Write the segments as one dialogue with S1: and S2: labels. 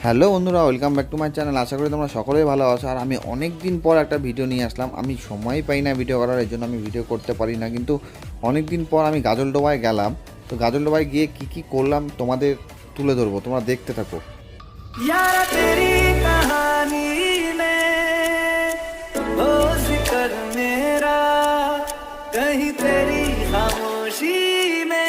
S1: Hello বন্ধুরা, welcome back to my channel. আশা করি তোমরা সকলেই ভালো আছো। আর আমি অনেক দিন পর একটা ভিডিও নিয়ে আসলাম। আমি সময়ই পাই না ভিডিও করার, এই জন্য আমি ভিডিও করতে পারি না। কিন্তু অনেক দিন পর আমি গাজলডোবায় গেলাম। তো গাজলডোবায় গিয়ে কি করলাম তোমাদের তুলে ধরবো, তোমরা দেখতে থাকো।
S2: यारा तेरी कहानी में हो जिक्र मेरा कहीं तेरी खामोशी में।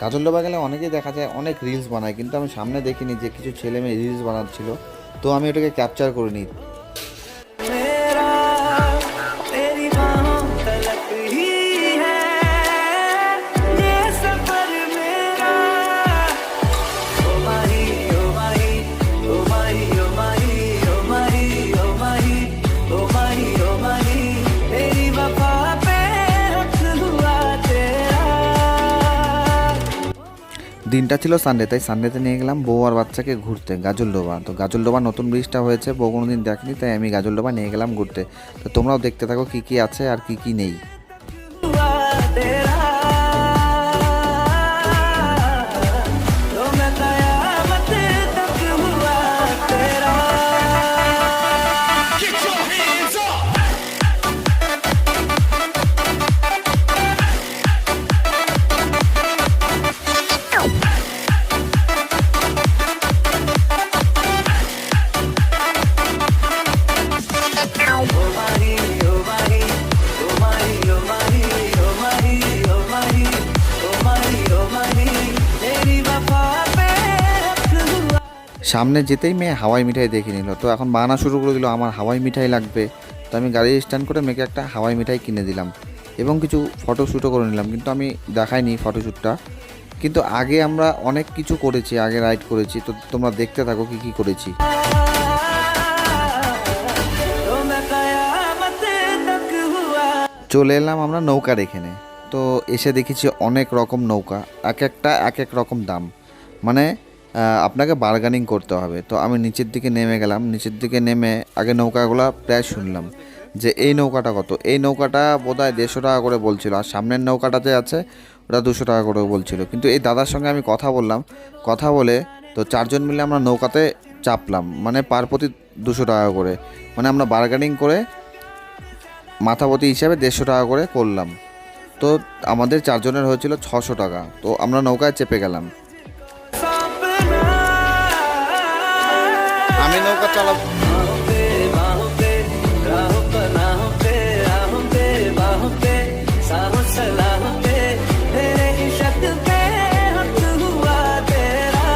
S1: গাজলডোবা গেলে অনেকেই দেখা যায় অনেক রিলস বানায়, কিন্তু আমি সামনে দেখিনি যে কিছু ছেলে মেয়ে রিলস বানাচ্ছিল। তো আমি ওটাকে ক্যাপচার করে নিই।
S2: मेरा तेरी बाहों तलक ही है ये सफर मेरा। ओ माही ओ माही ओ माही ओ माही ओ माही ओ माही ओ माही ओ माही तेरी वफा पे हक हुआ तेरा।
S1: দিনটা ছিল সানডে, তাই সানডেতে নিয়ে গেলাম বউ আর বাচ্চাকে ঘুরতে গাজলডোবা। তো গাজলডোবা নতুন ব্রিজটা হয়েছে, বউ কোনোদিন দেখেনি, তাই আমি গাজলডোবা নিয়ে গেলাম ঘুরতে। তো তোমরাও দেখতে থাকো কি আছে আর কি নেই।
S2: हुआ तेरा तो मैं कयामत तक हुआ तेरा। Get your hands up! ओ माही ओ माही ओ माही ओ माही ओ माही ओ माही ओ माही ओ माही तेरी वफा पे हक हुआ।
S1: সামনে যেতেই মেয়ে হাওয়াই মিঠাই দেখে নিল। তো এখন বানানো শুরু করে দিল আমার হাওয়াই মিঠাই লাগবে। তো আমি গাড়ি স্ট্যান্ড করে মেয়েকে একটা হাওয়াই মিঠাই কিনে দিলাম এবং কিছু ফটোশ্যুটও করে নিলাম, কিন্তু আমি দেখাইনি ফটোশ্যুটটা। কিন্তু আগে আমরা অনেক কিছু করেছি, আগে রাইড করেছি। তো তোমরা দেখতে থাকো কি করেছি।
S2: तो मैं कयामत तक हुआ।
S1: চলে এলাম আমরা নৌকার এখানে। তো এসে দেখেছি অনেক রকম নৌকা, একটা এক এক রকম দাম। মানে আপনাকে বার্গেনিং করতে হবে। তো আমি নিচের দিকে নেমে গেলাম। নিচের দিকে নেমে আগে নৌকাগুলো প্রায় শুনলাম যে এই নৌকাটা কত। এই নৌকাটা বোধহয় 150 টাকা করে বলছিল, আর সামনের নৌকাটাতে আছে ওটা 200 টাকা করে বলছিল। কিন্তু এই দাদার সঙ্গে আমি কথা বললাম, কথা বলে তো 4 জন মিলে আমরা নৌকাতে চাপলাম, মানে পার প্রতি 200 টাকা করে। মানে আমরা বার্গেনিং করে মাথাপতি হিসাবে 150 টাকা করে করলাম। তো আমাদের 4 জনের হয়েছিল 600 টাকা। তো আমরা নৌকায় চেপে গেলাম।
S2: सपना
S1: আমি নৌকা চালাবো।
S2: बाहों पे राहों पर राहों पे राहों पे बाहों पे साहों सलाहों पे तेरे इश्क पे हक हुआ तेरा।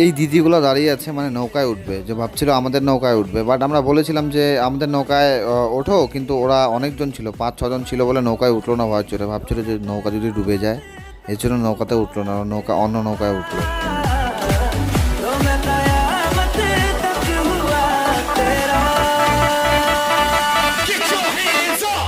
S1: এই দিদিগুলো দাঁড়িয়ে আছে, মানে নৌকায় উঠবে, যে ভাবছিল আমাদের নৌকায় উঠবে। বাট আমরা বলেছিলাম যে আমাদের নৌকায় ওঠো, কিন্তু ওরা অনেকজন ছিল, 5-6 জন ছিল বলে নৌকায় উঠলো না ভয় চলে। ভাবছিল যে নৌকা যদি ডুবে যায়, এর জন্য নৌকাতে উঠলো না, অন্য নৌকায় উঠলো।
S2: तो मैं कयामत तक हुआ तेरा। Get your hands up!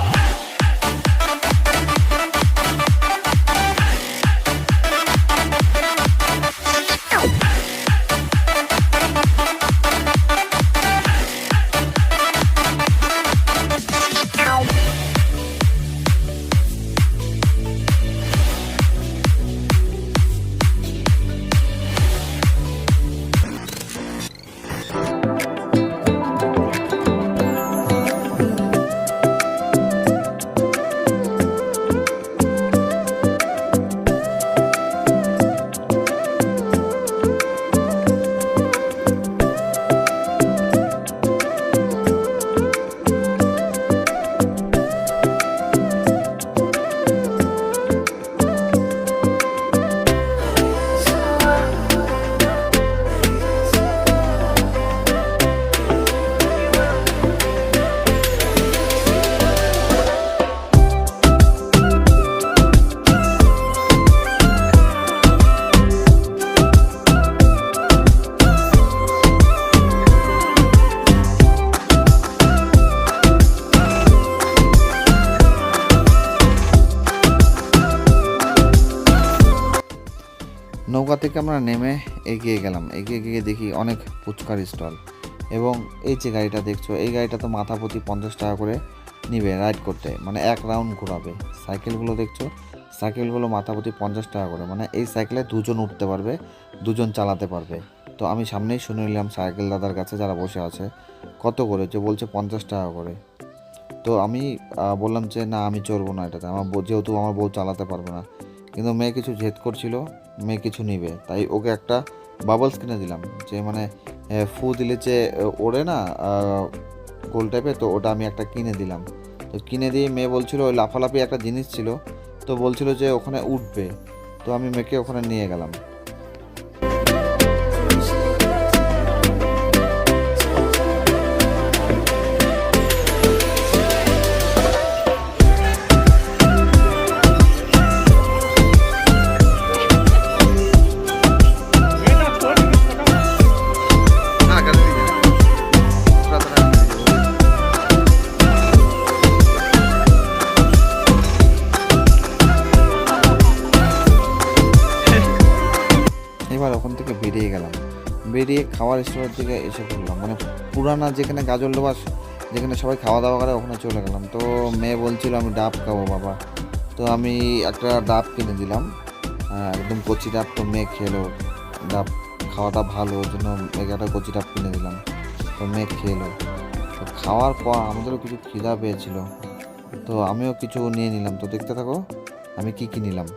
S1: নৌকা থেকে আমরা নেমে এগিয়ে গেলাম। এগিয়ে গিয়ে দেখি অনেক ফুচকার স্টল। এবং এই যে গাড়িটা দেখছো, এই গাড়িটা তো মাথা প্রতি 50 টাকা করে নিবে রাইড করতে, মানে 1 রাউন্ড ঘোরাবে। সাইকেলগুলো দেখছো সাইকেলগুলো মাথাপ্রতি 50 টাকা করে, মানে এই সাইকেলে দুজন উঠতে পারবে, দুজন চালাতে পারবে। তো আমি সামনেই শুনে নিলাম সাইকেল দাদার কাছে যারা বসে আছে কত করে, যে বলছে 50 টাকা করে। তো আমি বললাম যে না আমি চড়বো না এটাতে, যেহেতু আমার বউ চালাতে পারবে না। কিন্তু মেয়ে কিছু জেদ করছিল, মেয়ে কিছু নিবে, তাই ওকে একটা বাবলস কিনে দিলাম, যে মানে ফু দিলে যে ওড়ে না গোল টাইপের, তো ওটা আমি একটা কিনে দিলাম। তো কিনে দিয়ে মেয়ে বলছিল ওই লাফালাফি একটা জিনিস ছিল, তো বলছিল যে ওখানে উঠবে, তো আমি মেয়েকে ওখানে নিয়ে গেলাম। এবার ওখান থেকে বেরিয়ে গেলাম, বেরিয়ে খাওয়ার স্টোরের দিকে এসে পড়লাম, মানে পুরানা যেখানে গাজল ডোবাস, যেখানে সবাই খাওয়া দাওয়া করে, ওখানে চলে গেলাম। তো মেয়ে বলছিল আমি ডাব খাবো বাবা, তো আমি একটা ডাব কিনে দিলাম, একদম কচি ডাব। তো মেয়ে খেলো, ডাব খাওয়াটা ভালো, ওর জন্য মেয়েকে একটা কচি ডাব কিনে দিলাম। তো মেয়ে খেলো, তো খাওয়ার পর আমাদেরও কিছু খিদা পেয়েছিল, তো আমিও কিছু নিয়ে নিলাম। তো দেখতে থাকো আমি কি কি নিলাম।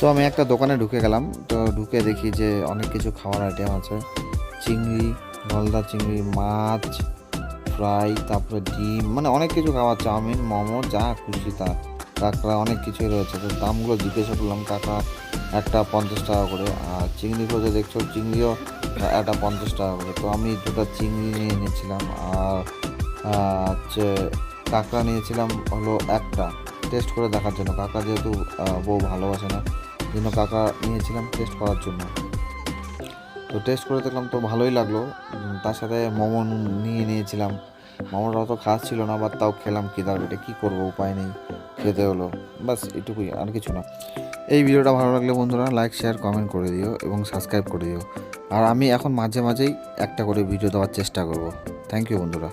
S1: তো আমি একটা দোকানে ঢুকে গেলাম, তো ঢুকে দেখি যে অনেক কিছু খাওয়ার আইটেম আছে, চিংড়ি, গলদা চিংড়ি, মাছ ফ্রাই, তারপরে ডিম, মানে অনেক কিছু খাওয়ার, চাউমিন, মোমো, যা খুশি তা, কাঁকড়া, অনেক কিছুই রয়েছে। তো দামগুলো জিজ্ঞাসা করলাম, কাঁকড়া একটা 50 টাকা করে, আর চিংড়িগুলো যে দেখছো চিংড়িও একটা 50 টাকা করে। তো আমি দুটো চিংড়ি নিয়ে নিয়েছিলাম, আর হচ্ছে কাঁকড়া নিয়েছিলাম হলো একটা, টেস্ট করে দেখার জন্য। কাঁকড়া যেহেতু বউ ভালোবাসে না, জন্য কাঁকড়া নিয়েছিলাম টেস্ট করার জন্য। তো টেস্ট করে দেখলাম তো ভালোই লাগলো। তার সাথে মোমো নিয়ে নিয়েছিলাম, মোমোটা অত খাস ছিল না, বাট তাও খেলাম, খিদার পেটে কী করবো, উপায় নেই, খেতে হলো, বাস এটুকুই, আর কিছু না। এই ভিডিওটা ভালো লাগলে বন্ধুরা লাইক শেয়ার কমেন্ট করে দিও এবং সাবস্ক্রাইব করে দিও। আর আমি এখন মাঝে মাঝেই একটা করে ভিডিও দেওয়ার চেষ্টা করব। থ্যাংক ইউ বন্ধুরা।